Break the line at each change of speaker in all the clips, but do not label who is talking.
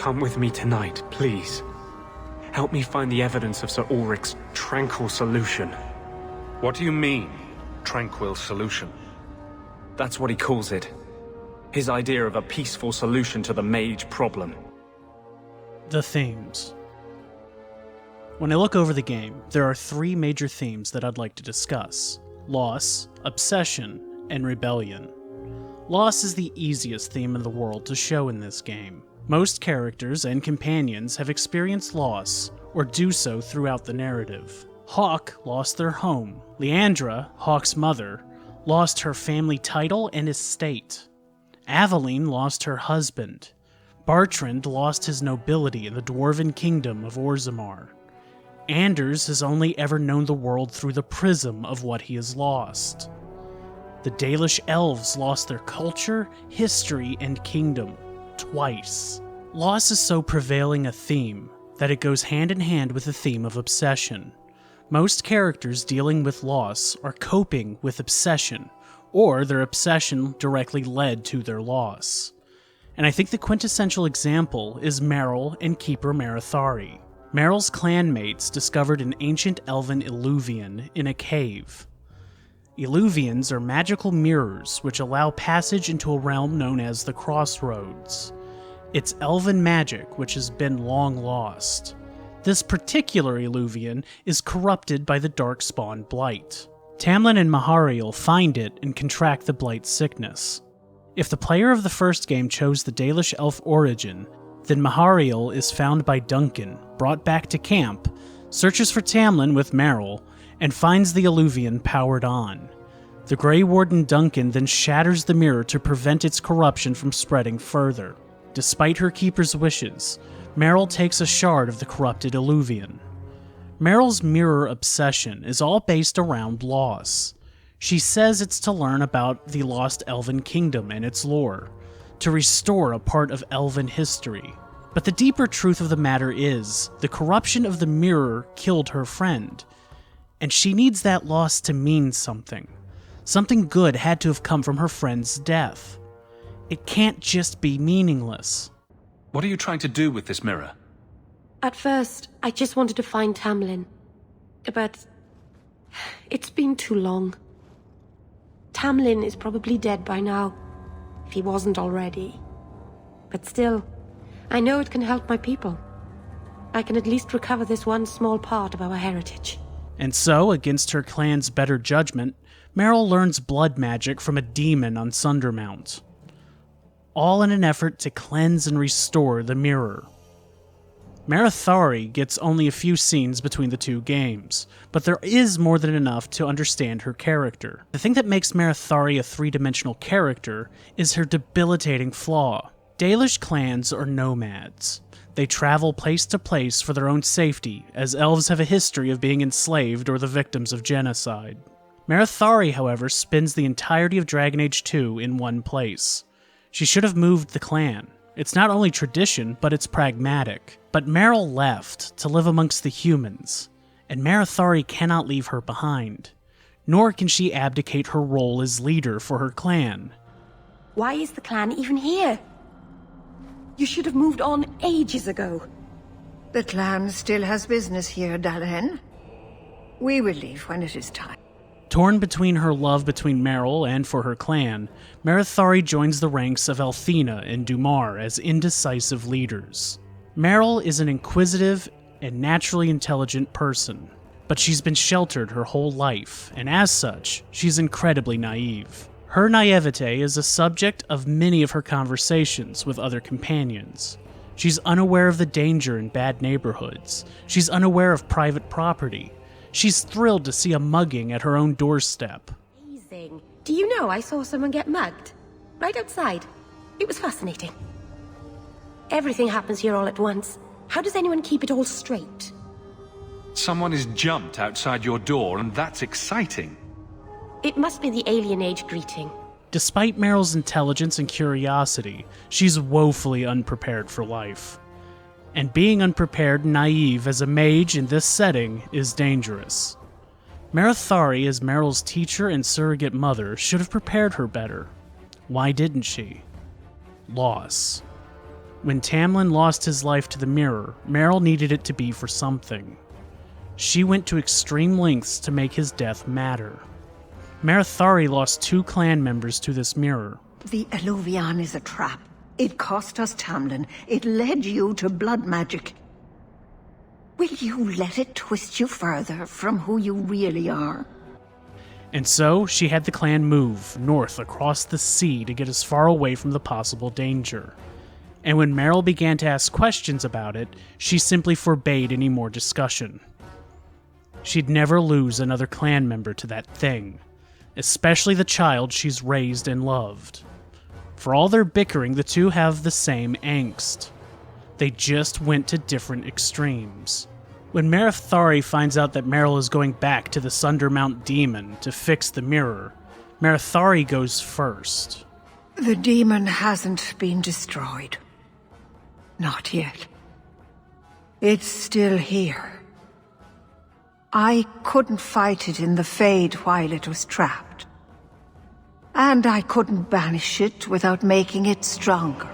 Come with me tonight, please. Help me find the evidence of Sir Ulrich's tranquil solution.
What do you mean, tranquil solution?
That's what he calls it. His idea of a peaceful solution to the mage problem.
The themes. When I look over the game, there are three major themes that I'd like to discuss: loss, obsession, and rebellion. Loss is the easiest theme in the world to show in this game. Most characters and companions have experienced loss, or do so throughout the narrative. Hawke lost their home. Leandra, Hawke's mother, lost her family title and estate. Aveline lost her husband. Bartrand lost his nobility in the dwarven kingdom of Orzammar. Anders has only ever known the world through the prism of what he has lost. The Dalish elves lost their culture, history, and kingdom twice. Loss is so prevailing a theme that it goes hand in hand with the theme of obsession. Most characters dealing with loss are coping with obsession, or their obsession directly led to their loss. And I think the quintessential example is Merrill and Keeper Marithari. Merrill's clanmates discovered an ancient elven illuvian in a cave. Illuvians are magical mirrors which allow passage into a realm known as the Crossroads. It's elven magic which has been long lost. This particular illuvian is corrupted by the darkspawn blight. Tamlin and Mahariel find it and contract the blight's sickness. If the player of the first game chose the Dalish elf origin, then Mahariel is found by Duncan, brought back to camp, searches for Tamlin with Merrill, and finds the illuvian powered on. The Grey Warden Duncan then shatters the mirror to prevent its corruption from spreading further. Despite her keeper's wishes, Merrill takes a shard of the corrupted illuvian. Merrill's mirror obsession is all based around loss. She says it's to learn about the lost elven kingdom and its lore, to restore a part of elven history. But the deeper truth of the matter is, the corruption of the mirror killed her friend, and she needs that loss to mean something. Something good had to have come from her friend's death. It can't just be meaningless.
What are you trying to do with this mirror?
At first, I just wanted to find Tamlin. But it's been too long. Tamlin is probably dead by now, if he wasn't already. But still, I know it can help my people. I can at least recover this one small part of our heritage.
And so, against her clan's better judgment, Merrill learns blood magic from a demon on Sundermount, all in an effort to cleanse and restore the mirror. Marithari gets only a few scenes between the two games, but there is more than enough to understand her character. The thing that makes Marithari a three-dimensional character is her debilitating flaw. Dalish clans are nomads. They travel place to place for their own safety, as elves have a history of being enslaved or the victims of genocide. Marithari, however, spends the entirety of Dragon Age 2 in one place. She should have moved the clan. It's not only tradition, but it's pragmatic. But Merrill left to live amongst the humans, and Marithari cannot leave her behind. Nor can she abdicate her role as leader for her clan.
Why is the clan even here? You should have moved on ages ago.
The clan still has business here, Dalahen. We will leave when it is time.
Torn between her love between Merrill and for her clan, Marithari joins the ranks of Althena and Dumar as indecisive leaders. Merrill is an inquisitive and naturally intelligent person, but she's been sheltered her whole life, and as such, she's incredibly naive. Her naivete is a subject of many of her conversations with other companions. She's unaware of the danger in bad neighborhoods. She's unaware of private property. She's thrilled to see a mugging at her own doorstep.
Amazing. Do you know I saw someone get mugged? Right outside. It was fascinating. Everything happens here all at once. How does anyone keep it all straight?
Someone is jumped outside your door, and that's exciting.
It must be the alien age greeting.
Despite Merrill's intelligence and curiosity, she's woefully unprepared for life. And being unprepared and naive as a mage in this setting is dangerous. Marithari, as Merrill's teacher and surrogate mother, should have prepared her better. Why didn't she? Loss. When Tamlin lost his life to the mirror, Meryl needed it to be for something. She went to extreme lengths to make his death matter. Marethari lost 2 clan members to this mirror.
The Eluvian is a trap. It cost us Tamlin. It led you to blood magic. Will you let it twist you further from who you really are?
And so, she had the clan move north across the sea to get as far away from the possible danger. And when Meryl began to ask questions about it, she simply forbade any more discussion. She'd never lose another clan member to that thing, especially the child she's raised and loved. For all their bickering, the two have the same angst. They just went to different extremes. When Marethari finds out that Meryl is going back to the Sundermount demon to fix the mirror, Marethari goes first.
The demon hasn't been destroyed. Not yet. It's still here. I couldn't fight it in the Fade while it was trapped. And I couldn't banish it without making it stronger.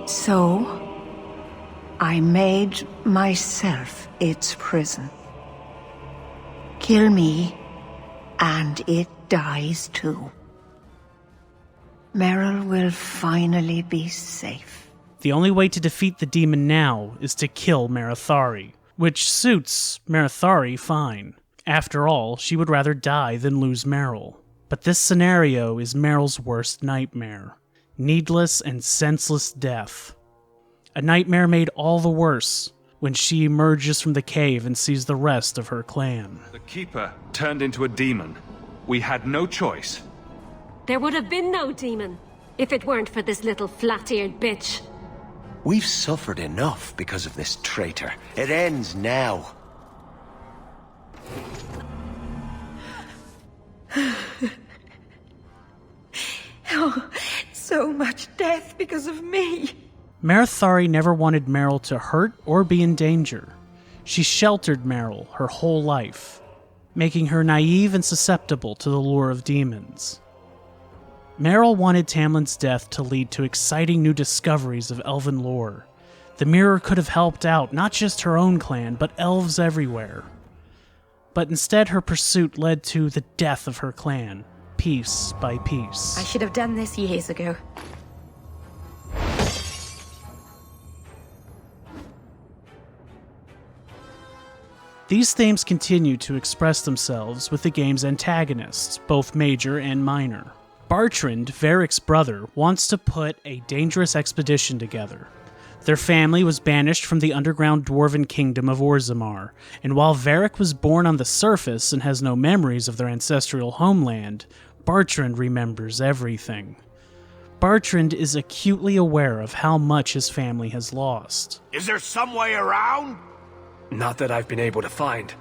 So, I made myself its prison. Kill me, and it dies too. Meryl will finally be safe.
The only way to defeat the demon now is to kill Marethari, which suits Marethari fine. After all, she would rather die than lose Meryl. But this scenario is Meryl's worst nightmare. Needless and senseless death. A nightmare made all the worse when she emerges from the cave and sees the rest of her clan.
The Keeper turned into a demon. We had no choice.
There would have been no demon if it weren't for this little flat-eared bitch.
We've suffered enough because of this traitor. It ends now.
Oh, so much death because of me.
Marethari never wanted Meryl to hurt or be in danger. She sheltered Meryl her whole life, making her naive and susceptible to the lure of demons. Meryl wanted Tamlin's death to lead to exciting new discoveries of elven lore. The mirror could have helped out not just her own clan, but elves everywhere. But instead her pursuit led to the death of her clan, piece by piece.
I should have done this years ago.
These themes continue to express themselves with the game's antagonists, both major and minor. Bartrand, Varric's brother, wants to put a dangerous expedition together. Their family was banished from the underground dwarven kingdom of Orzammar, and while Varric was born on the surface and has no memories of their ancestral homeland, Bartrand remembers everything. Bartrand is acutely aware of how much his family has lost.
Is there some way around?
Not that I've been able to find.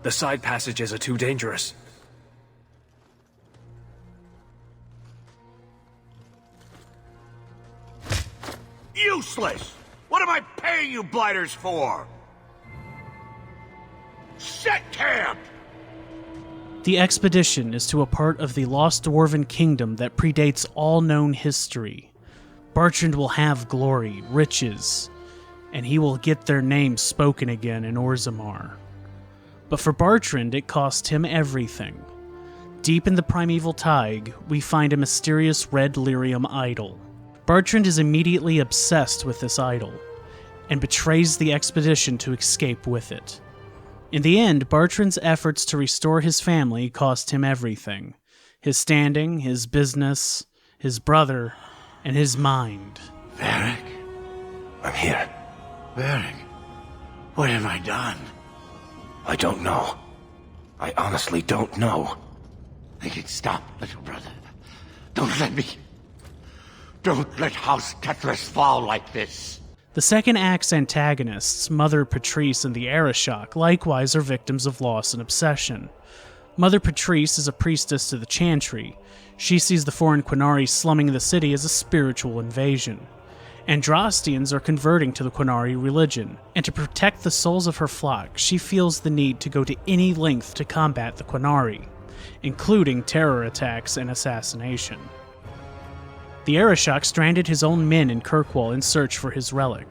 The side passages are too dangerous.
Useless! What am I paying you blighters for? Set camp!
The expedition is to a part of the lost dwarven kingdom that predates all known history. Bartrand will have glory, riches, and he will get their names spoken again in Orzammar. But for Bartrand, it cost him everything. Deep in the primeval Tig, we find a mysterious red lyrium idol. Bartrand is immediately obsessed with this idol, and betrays the expedition to escape with it. In the end, Bartrand's efforts to restore his family cost him everything. His standing, his business, his brother, and his mind.
Varric? I'm here.
Varric, what have I done?
I don't know. I honestly don't know.
Make it stop, little brother. Don't let House Tetris fall like this.
The second act's antagonists, Mother Patrice and the Arishok, likewise are victims of loss and obsession. Mother Patrice is a priestess to the Chantry. She sees the foreign Quinari slumming the city as a spiritual invasion. Andrastians are converting to the Quinari religion, and to protect the souls of her flock, she feels the need to go to any length to combat the Quinari, including terror attacks and assassination. The Arishok stranded his own men in Kirkwall in search for his relic.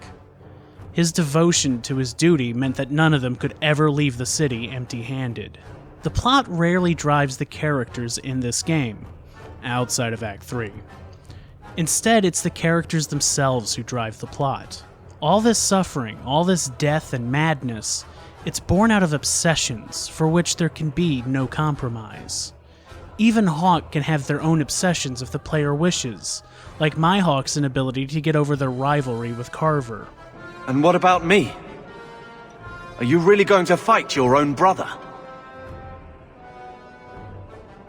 His devotion to his duty meant that none of them could ever leave the city empty-handed. The plot rarely drives the characters in this game, outside of Act 3. Instead, it's the characters themselves who drive the plot. All this suffering, all this death and madness, it's born out of obsessions for which there can be no compromise. Even Hawk can have their own obsessions if the player wishes, like my Hawk's inability to get over their rivalry with Carver.
And what about me? Are you really going to fight your own brother?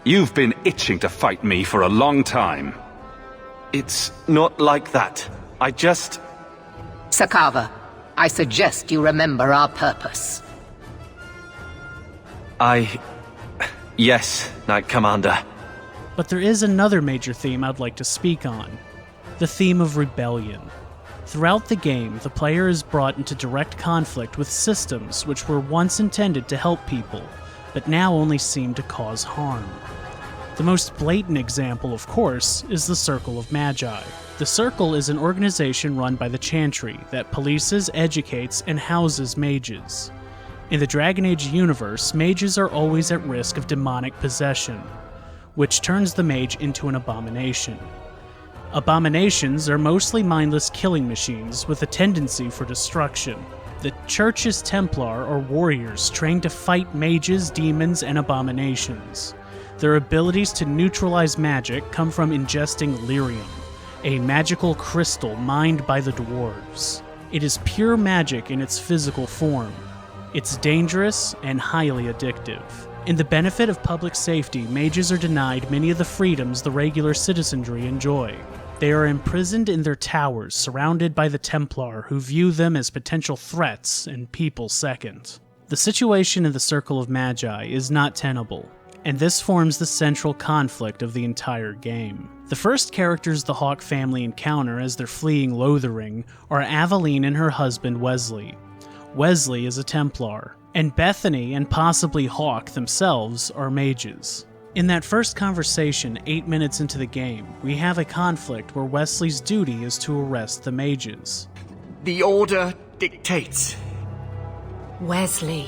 You've been itching to fight me for a long time.
It's not like that. I just...
Sakava, I suggest you remember our purpose.
Yes, Knight Commander.
But there is another major theme I'd like to speak on. The theme of rebellion. Throughout the game, the player is brought into direct conflict with systems which were once intended to help people, but now only seem to cause harm. The most blatant example, of course, is the Circle of Magi. The Circle is an organization run by the Chantry that polices, educates, and houses mages. In the Dragon Age universe, mages are always at risk of demonic possession, which turns the mage into an abomination. Abominations are mostly mindless killing machines with a tendency for destruction. The Church's Templar are warriors trained to fight mages, demons, and abominations. Their abilities to neutralize magic come from ingesting lyrium, a magical crystal mined by the dwarves. It is pure magic in its physical form. It's dangerous and highly addictive. In the benefit of public safety, mages are denied many of the freedoms the regular citizenry enjoy. They are imprisoned in their towers, surrounded by the Templar, who view them as potential threats and people second. The situation in the Circle of Magi is not tenable, and this forms the central conflict of the entire game. The first characters the Hawk family encounter as they're fleeing Lothering are Aveline and her husband Wesley. Wesley is a Templar, and Bethany and possibly Hawk themselves are mages. In that first conversation, 8 minutes into the game, we have a conflict where Wesley's duty is to arrest the mages.
The Order dictates.
Wesley.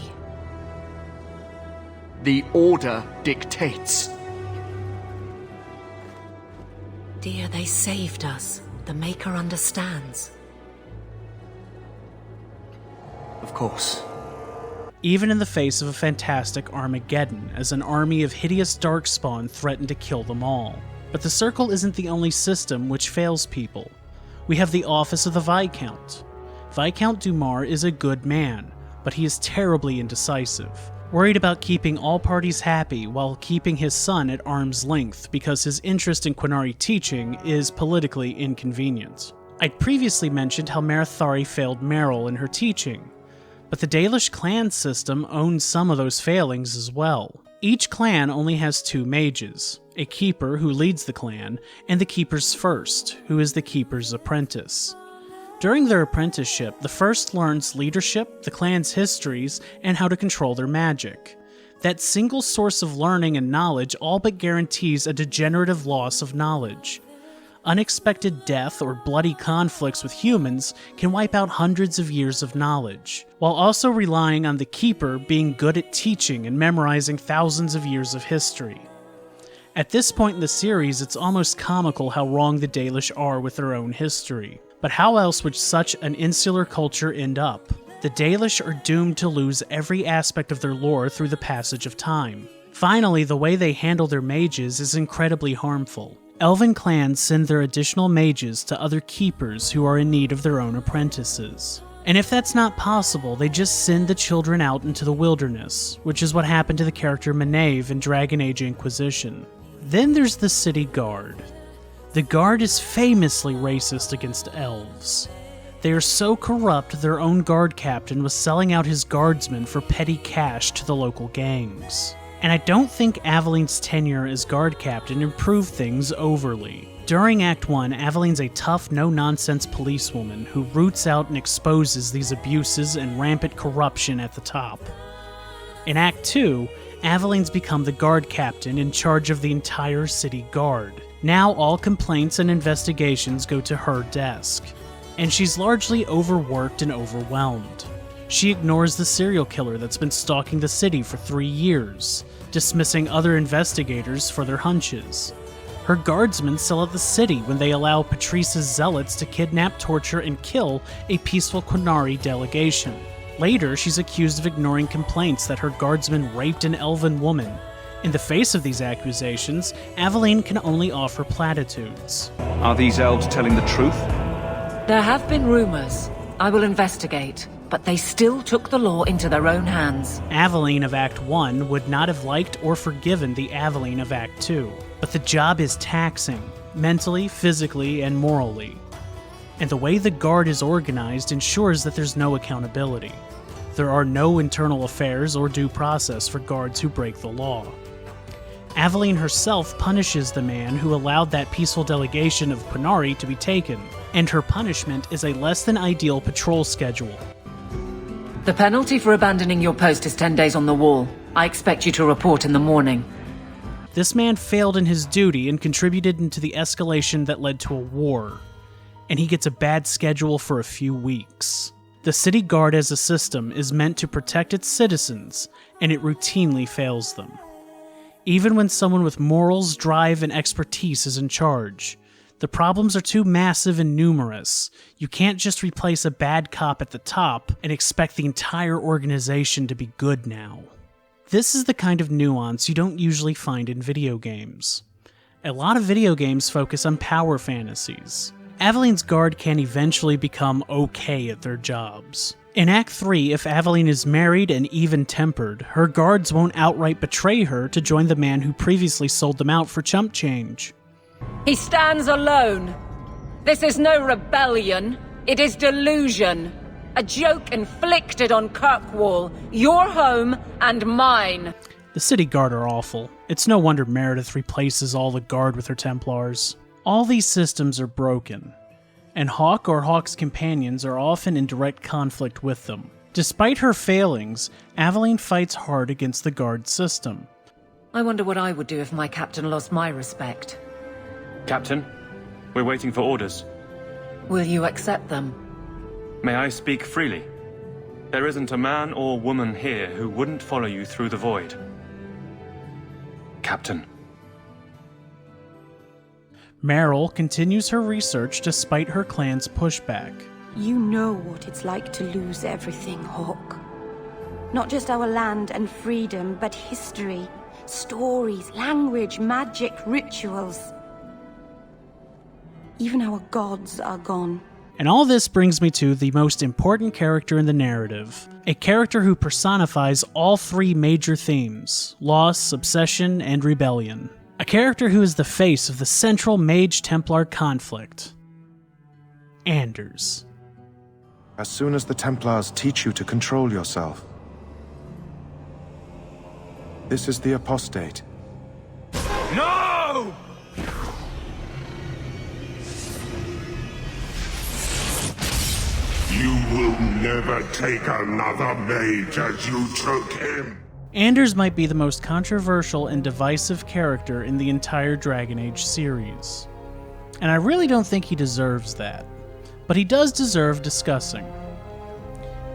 The Order dictates.
Dear, they saved us. The Maker understands.
Of course.
Even in the face of a fantastic Armageddon, as an army of hideous darkspawn threaten to kill them all. But the Circle isn't the only system which fails people. We have the Office of the Viscount. Viscount Dumar is a good man, but he is terribly indecisive, worried about keeping all parties happy while keeping his son at arm's length because his interest in Quinari teaching is politically inconvenient. I'd previously mentioned how Marathari failed Meryl in her teaching, but the Dalish clan system owns some of those failings as well. Each clan only has 2 mages, a keeper who leads the clan, and the keeper's first, who is the keeper's apprentice. During their apprenticeship, the first learns leadership, the clan's histories, and how to control their magic. That single source of learning and knowledge all but guarantees a degenerative loss of knowledge. Unexpected death or bloody conflicts with humans can wipe out hundreds of years of knowledge, while also relying on the keeper being good at teaching and memorizing thousands of years of history. At this point in the series, it's almost comical how wrong the Dalish are with their own history. But how else would such an insular culture end up? The Dalish are doomed to lose every aspect of their lore through the passage of time. Finally, the way they handle their mages is incredibly harmful. Elven clans send their additional mages to other keepers who are in need of their own apprentices. And if that's not possible, they just send the children out into the wilderness, which is what happened to the character Maeve in Dragon Age Inquisition. Then there's the city guard. The guard is famously racist against elves. They are so corrupt their own guard captain was selling out his guardsmen for petty cash to the local gangs. And I don't think Aveline's tenure as guard captain improved things overly. During Act 1, Aveline's a tough, no-nonsense policewoman who roots out and exposes these abuses and rampant corruption at the top. In Act 2, Aveline's become the guard captain in charge of the entire city guard. Now all complaints and investigations go to her desk, and she's largely overworked and overwhelmed. She ignores the serial killer that's been stalking the city for 3 years, dismissing other investigators for their hunches. Her guardsmen sell out the city when they allow Patrice's zealots to kidnap, torture, and kill a peaceful Qunari delegation. Later, she's accused of ignoring complaints that her guardsmen raped an elven woman. In the face of these accusations, Aveline can only offer platitudes.
Are these elves telling the truth?
There have been rumors. I will investigate, but they still took the law into their own hands.
Aveline of Act 1 would not have liked or forgiven the Aveline of Act 2, but the job is taxing, mentally, physically, and morally. And the way the Guard is organized ensures that there's no accountability. There are no internal affairs or due process for guards who break the law. Aveline herself punishes the man who allowed that peaceful delegation of Qunari to be taken, and her punishment is a less than ideal patrol schedule.
The penalty for abandoning your post is 10 days on the wall. I expect you to report in the morning.
This man failed in his duty and contributed into the escalation that led to a war, and he gets a bad schedule for a few weeks. The city guard as a system is meant to protect its citizens, and it routinely fails them. Even when someone with morals, drive, and expertise is in charge, the problems are too massive and numerous. You can't just replace a bad cop at the top and expect the entire organization to be good now. This is the kind of nuance you don't usually find in video games. A lot of video games focus on power fantasies. Aveline's guard can eventually become okay at their jobs. In Act 3, if Aveline is married and even-tempered, her guards won't outright betray her to join the man who previously sold them out for chump change.
He stands alone. This is no rebellion. It is delusion. A joke inflicted on Kirkwall, your home and mine.
The city guard are awful. It's no wonder Meredith replaces all the guard with her Templars. All these systems are broken, and Hawk or Hawk's companions are often in direct conflict with them. Despite her failings, Aveline fights hard against the guard system.
I wonder what I would do if my captain lost my respect.
Captain, we're waiting for orders.
Will you accept them?
May I speak freely? There isn't a man or woman here who wouldn't follow you through the void. Captain.
Meryl continues her research despite her clan's pushback.
You know what it's like to lose everything, Hawk. Not just our land and freedom, but history, stories, language, magic, rituals. Even our gods are gone.
And all this brings me to the most important character in the narrative. A character who personifies all three major themes: loss, obsession, and rebellion. A character who is the face of the central Mage-Templar conflict. Anders.
As soon as the Templars teach you to control yourself. This is the apostate.
No!
You will never take another mage as you took him.
Anders might be the most controversial and divisive character in the entire Dragon Age series. And I really don't think he deserves that. But he does deserve discussing.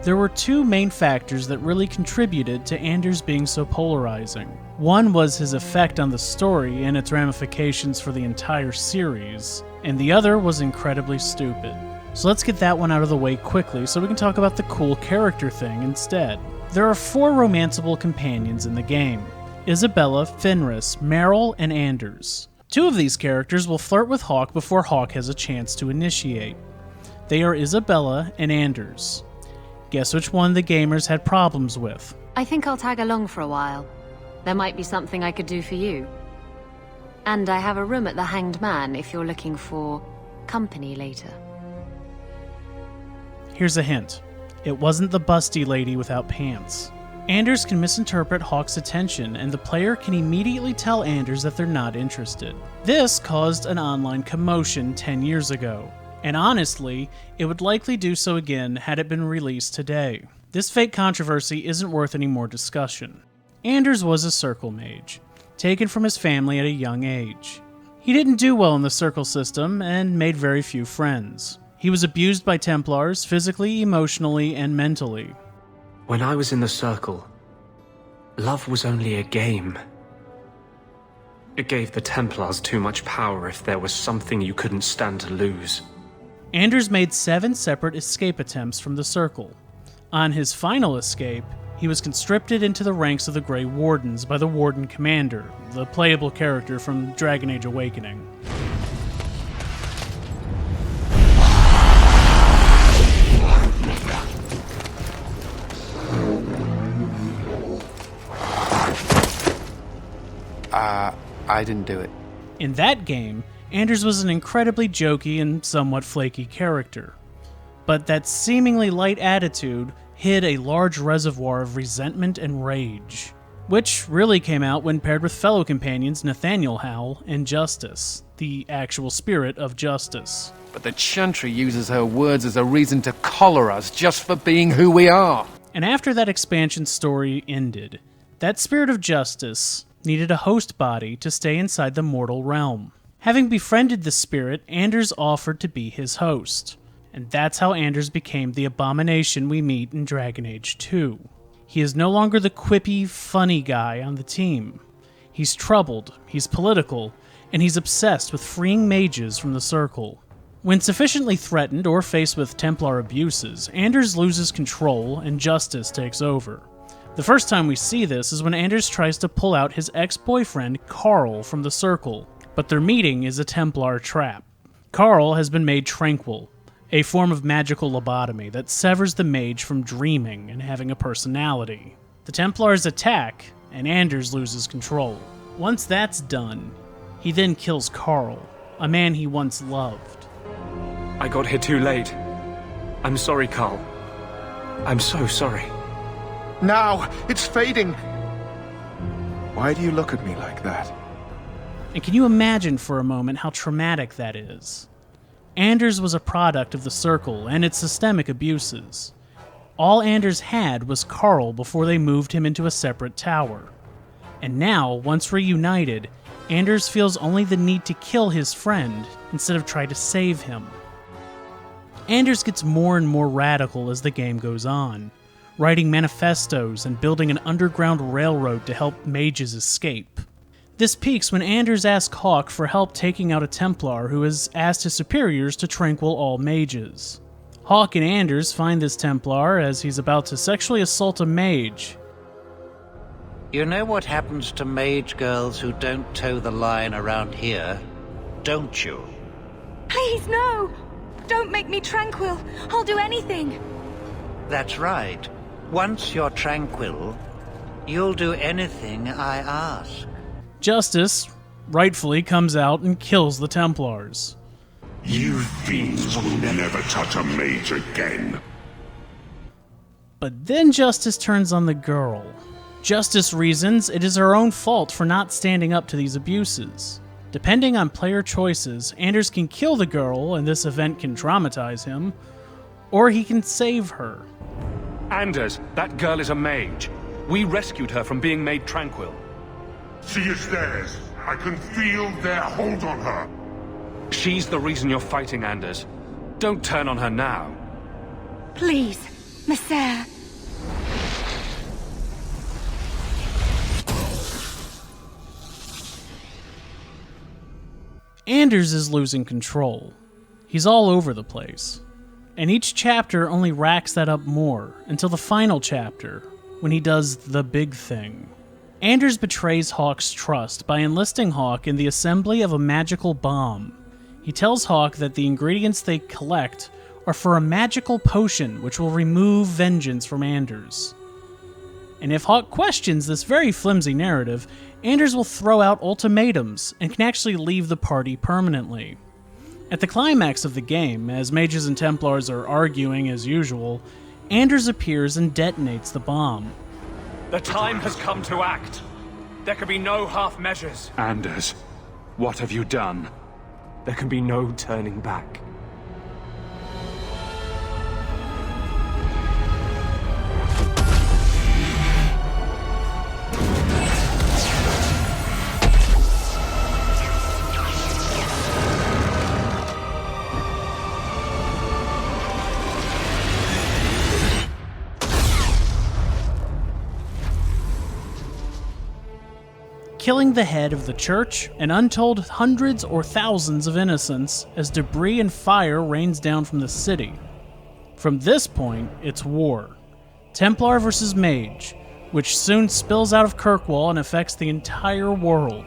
There were two main factors that really contributed to Anders being so polarizing. One was his effect on the story and its ramifications for the entire series, and the other was incredibly stupid. So let's get that one out of the way quickly so we can talk about the cool character thing instead. There are 4 romanceable companions in the game: Isabella, Fenris, Meryl, and Anders. 2 of these characters will flirt with Hawk before Hawk has a chance to initiate. They are Isabella and Anders. Guess which one the gamers had problems with?
I think I'll tag along for a while. There might be something I could do for you. And I have a room at the Hanged Man if you're looking for company later.
Here's a hint. It wasn't the busty lady without pants. Anders can misinterpret Hawk's attention, and the player can immediately tell Anders that they're not interested. This caused an online commotion 10 years ago, and honestly, it would likely do so again had it been released today. This fake controversy isn't worth any more discussion. Anders was a circle mage, taken from his family at a young age. He didn't do well in the circle system and made very few friends. He was abused by Templars physically, emotionally, and mentally.
When I was in the circle, love was only a game. It gave the Templars too much power if there was something you couldn't stand to lose.
Anders made 7 separate escape attempts from the circle. On his final escape, he was conscripted into the ranks of the Grey Wardens by the Warden Commander, the playable character from Dragon Age Awakening.
I didn't do it.
In that game, Anders was an incredibly jokey and somewhat flaky character. But that seemingly light attitude hid a large reservoir of resentment and rage, which really came out when paired with fellow companions Nathaniel Howell and Justice, the actual spirit of justice.
But the Chantry uses her words as a reason to collar us just for being who we are.
And after that expansion story ended, that spirit of justice needed a host body to stay inside the mortal realm. Having befriended the spirit, Anders offered to be his host. And that's how Anders became the abomination we meet in Dragon Age 2. He is no longer the quippy, funny guy on the team. He's troubled, he's political, and he's obsessed with freeing mages from the Circle. When sufficiently threatened or faced with Templar abuses, Anders loses control and justice takes over. The first time we see this is when Anders tries to pull out his ex-boyfriend, Carl, from the Circle, but their meeting is a Templar trap. Carl has been made tranquil, a form of magical lobotomy that severs the mage from dreaming and having a personality. The Templars attack, and Anders loses control. Once that's done, he then kills Carl, a man he once loved.
I got here too late. I'm sorry, Carl. I'm so sorry.
Now, it's fading. Why do you look at me like that?
And can you imagine for a moment how traumatic that is? Anders was a product of the Circle and its systemic abuses. All Anders had was Carl before they moved him into a separate tower. And now, once reunited, Anders feels only the need to kill his friend instead of try to save him. Anders gets more and more radical as the game goes on, writing manifestos and building an underground railroad to help mages escape. This peaks when Anders asks Hawk for help taking out a Templar who has asked his superiors to tranquil all mages. Hawk and Anders find this Templar as he's about to sexually assault a mage.
You know what happens to mage girls who don't toe the line around here, don't you?
Please, no! Don't make me tranquil. I'll do anything.
That's right. Once you're tranquil, you'll do anything I ask.
Justice, rightfully, comes out and kills the Templars.
You fiends will never touch a mage again.
But then Justice turns on the girl. Justice reasons it is her own fault for not standing up to these abuses. Depending on player choices, Anders can kill the girl and this event can traumatize him, or he can save her.
Anders, that girl is a mage. We rescued her from being made tranquil.
She is theirs. I can feel their hold on her.
She's the reason you're fighting, Anders. Don't turn on her now.
Please, Messer.
Anders is losing control. He's all over the place. And each chapter only racks that up more, until the final chapter, when he does the big thing. Anders betrays Hawk's trust by enlisting Hawk in the assembly of a magical bomb. He tells Hawk that the ingredients they collect are for a magical potion which will remove vengeance from Anders. And if Hawk questions this very flimsy narrative, Anders will throw out ultimatums and can actually leave the party permanently. At the climax of the game, as mages and Templars are arguing as usual, Anders appears and detonates the bomb.
The time has come to act. There can be no half measures.
Anders, what have you done? There can be no turning back.
killing the head of the church and untold hundreds or thousands of innocents as debris and fire rains down from the city. From this point, it's war. Templar versus Mage, which soon spills out of Kirkwall and affects the entire world.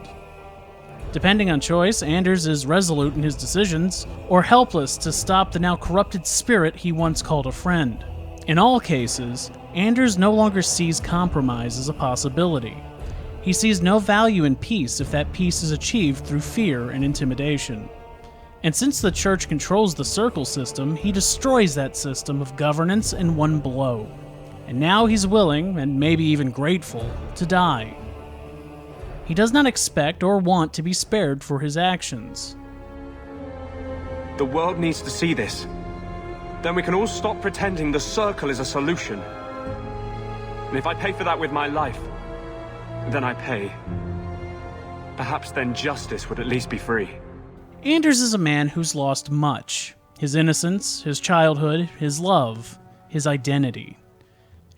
Depending on choice, Anders is resolute in his decisions, or helpless to stop the now corrupted spirit he once called a friend. In all cases, Anders no longer sees compromise as a possibility. He sees no value in peace if that peace is achieved through fear and intimidation. And since the Church controls the Circle system, he destroys that system of governance in one blow. And now he's willing, and maybe even grateful, to die. He does not expect or want to be spared for his actions.
The world needs to see this. Then we can all stop pretending the Circle is a solution. And if I pay for that with my life, then I pay. Perhaps then justice would at least be free.
Anders is a man who's lost much. His innocence, his childhood, his love, his identity.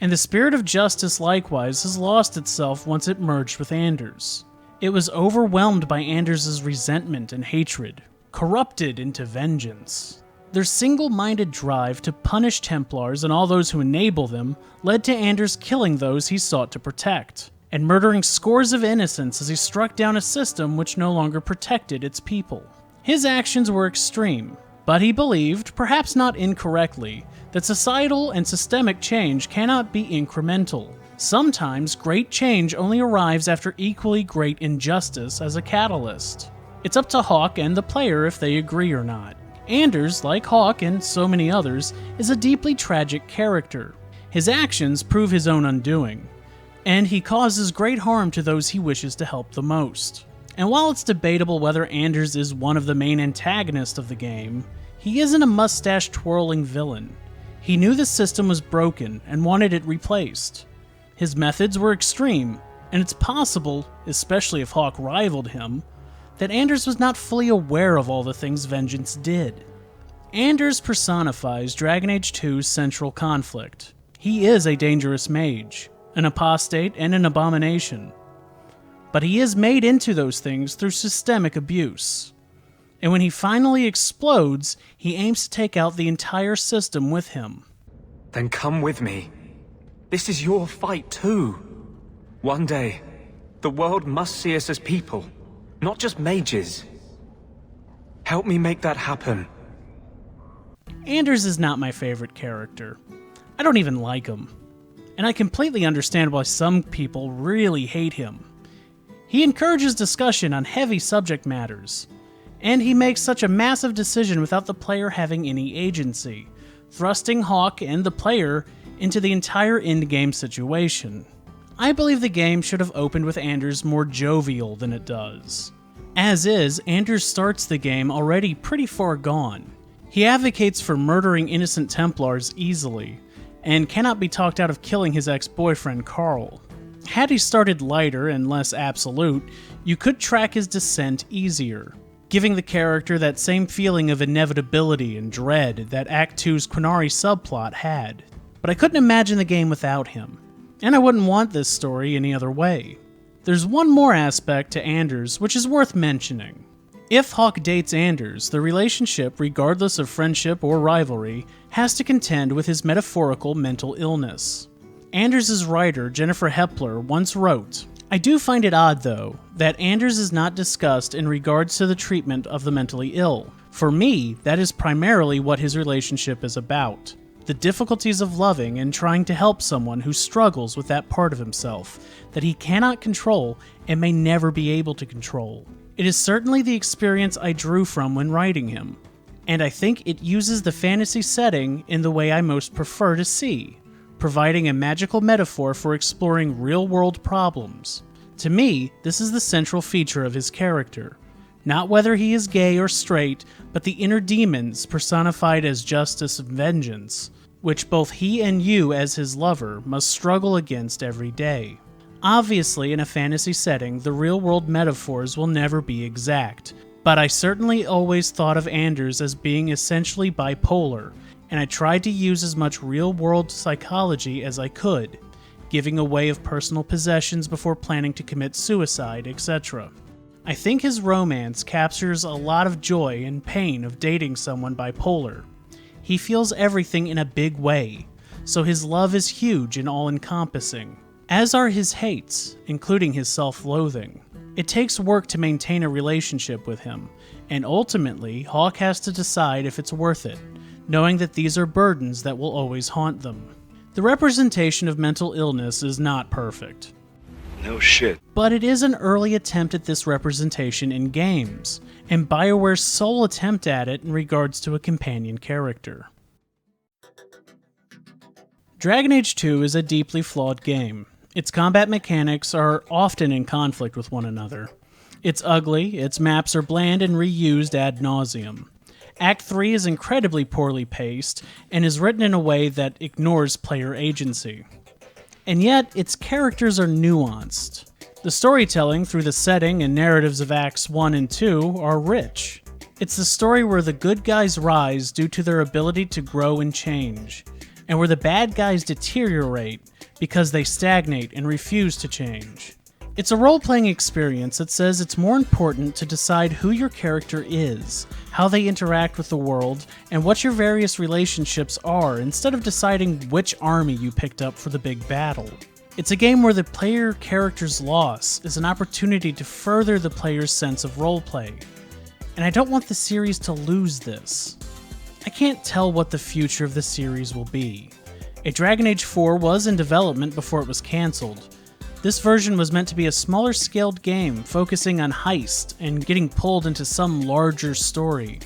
And the spirit of justice likewise has lost itself once it merged with Anders. It was overwhelmed by Anders' resentment and hatred, corrupted into vengeance. Their single-minded drive to punish Templars and all those who enable them led to Anders killing those he sought to protect, and murdering scores of innocents as he struck down a system which no longer protected its people. His actions were extreme, but he believed, perhaps not incorrectly, that societal and systemic change cannot be incremental. Sometimes great change only arrives after equally great injustice as a catalyst. It's up to Hawk and the player if they agree or not. Anders, like Hawk and so many others, is a deeply tragic character. His actions prove his own undoing, and he causes great harm to those he wishes to help the most. And while it's debatable whether Anders is one of the main antagonists of the game, he isn't a mustache-twirling villain. He knew the system was broken and wanted it replaced. His methods were extreme, and it's possible, especially if Hawk rivaled him, that Anders was not fully aware of all the things Vengeance did. Anders personifies Dragon Age 2's central conflict. He is a dangerous mage, an apostate and an abomination. But he is made into those things through systemic abuse. And when he finally explodes, he aims to take out the entire system with him.
Then come with me. This is your fight too. One day, the world must see us as people, not just mages. Help me make that happen.
Anders is not my favorite character. I don't even like him. And I completely understand why some people really hate him. He encourages discussion on heavy subject matters, and he makes such a massive decision without the player having any agency, thrusting Hawk and the player into the entire endgame situation. I believe the game should have opened with Anders more jovial than it does. As is, Anders starts the game already pretty far gone. He advocates for murdering innocent Templars easily, and cannot be talked out of killing his ex-boyfriend Carl. Had he started lighter and less absolute, you could track his descent easier, giving the character that same feeling of inevitability and dread that Act 2's Quinari subplot had. But I couldn't imagine the game without him, and I wouldn't want this story any other way. There's one more aspect to Anders which is worth mentioning. If Hawk dates Anders, the relationship, regardless of friendship or rivalry, has to contend with his metaphorical mental illness. Anders' writer, Jennifer Hepler, once wrote, "I do find it odd, though, that Anders is not discussed in regards to the treatment of the mentally ill. For me, that is primarily what his relationship is about. The difficulties of loving and trying to help someone who struggles with that part of himself that he cannot control and may never be able to control. It is certainly the experience I drew from when writing him, and I think it uses the fantasy setting in the way I most prefer to see, providing a magical metaphor for exploring real-world problems. To me, this is the central feature of his character. Not whether he is gay or straight, but the inner demons personified as justice and vengeance, which both he and you as his lover must struggle against every day. Obviously, in a fantasy setting, the real-world metaphors will never be exact, but I certainly always thought of Anders as being essentially bipolar, and I tried to use as much real-world psychology as I could. giving away of personal possessions before planning to commit suicide, etc. I think his romance captures a lot of joy and pain of dating someone bipolar. He feels everything in a big way, so his love is huge and all-encompassing, as are his hates, including his self-loathing. It takes work to maintain a relationship with him, and ultimately, Hawke has to decide if it's worth it, knowing that these are burdens that will always haunt them. The representation of mental illness is not perfect.
No shit.
But it is an early attempt at this representation in games, and Bioware's sole attempt at it in regards to a companion character. Dragon Age 2 is a deeply flawed game. Its combat mechanics are often in conflict with one another. It's ugly, its maps are bland and reused ad nauseum. Act 3 is incredibly poorly paced, and is written in a way that ignores player agency. And yet, its characters are nuanced. The storytelling through the setting and narratives of Acts 1 and 2 are rich. It's the story where the good guys rise due to their ability to grow and change, and where the bad guys deteriorate because they stagnate and refuse to change. It's a role-playing experience that says it's more important to decide who your character is, how they interact with the world, and what your various relationships are, instead of deciding which army you picked up for the big battle. It's a game where the player character's loss is an opportunity to further the player's sense of roleplay. And I don't want the series to lose this. I can't tell what the future of the series will be. A Dragon Age 4 was in development before it was cancelled. This version was meant to be a smaller scaled game, focusing on heist and getting pulled into some larger story.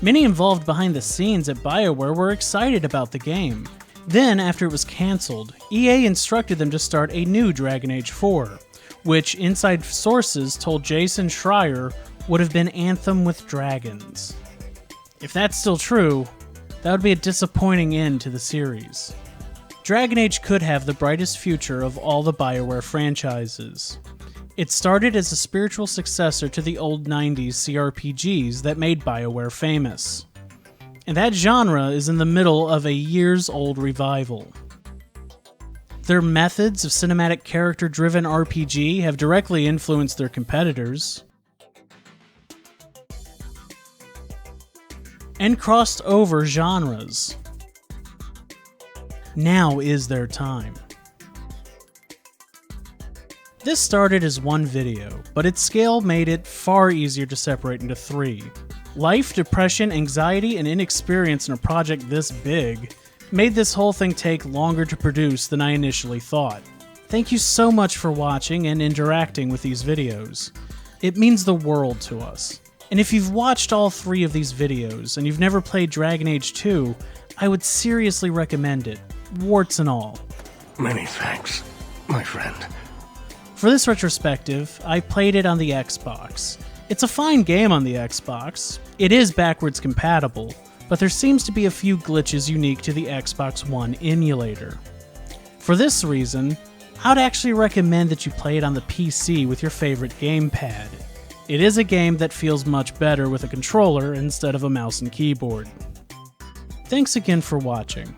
Many involved behind the scenes at Bioware were excited about the game. Then, after it was cancelled, EA instructed them to start a new Dragon Age 4, which inside sources told Jason Schreier would have been Anthem with Dragons. If that's still true, that would be a disappointing end to the series. Dragon Age could have the brightest future of all the Bioware franchises. It started as a spiritual successor to the old 90s CRPGs that made Bioware famous. And that genre is in the middle of a years-old revival. Their methods of cinematic character-driven RPG have directly influenced their competitors, and crossed over genres. Now is their time. This started as one video, but its scale made it far easier to separate into 3. Life, depression, anxiety, and inexperience in a project this big made this whole thing take longer to produce than I initially thought. Thank you so much for watching and interacting with these videos. It means the world to us. And if you've watched all 3 of these videos and you've never played Dragon Age 2, I would seriously recommend it, warts and all.
Many thanks, my friend.
For this retrospective, I played it on the Xbox. It's a fine game on the Xbox. It is backwards compatible, but there seems to be a few glitches unique to the Xbox One emulator. For this reason, I'd actually recommend that you play it on the PC with your favorite gamepad. It is a game that feels much better with a controller instead of a mouse and keyboard. Thanks again for watching.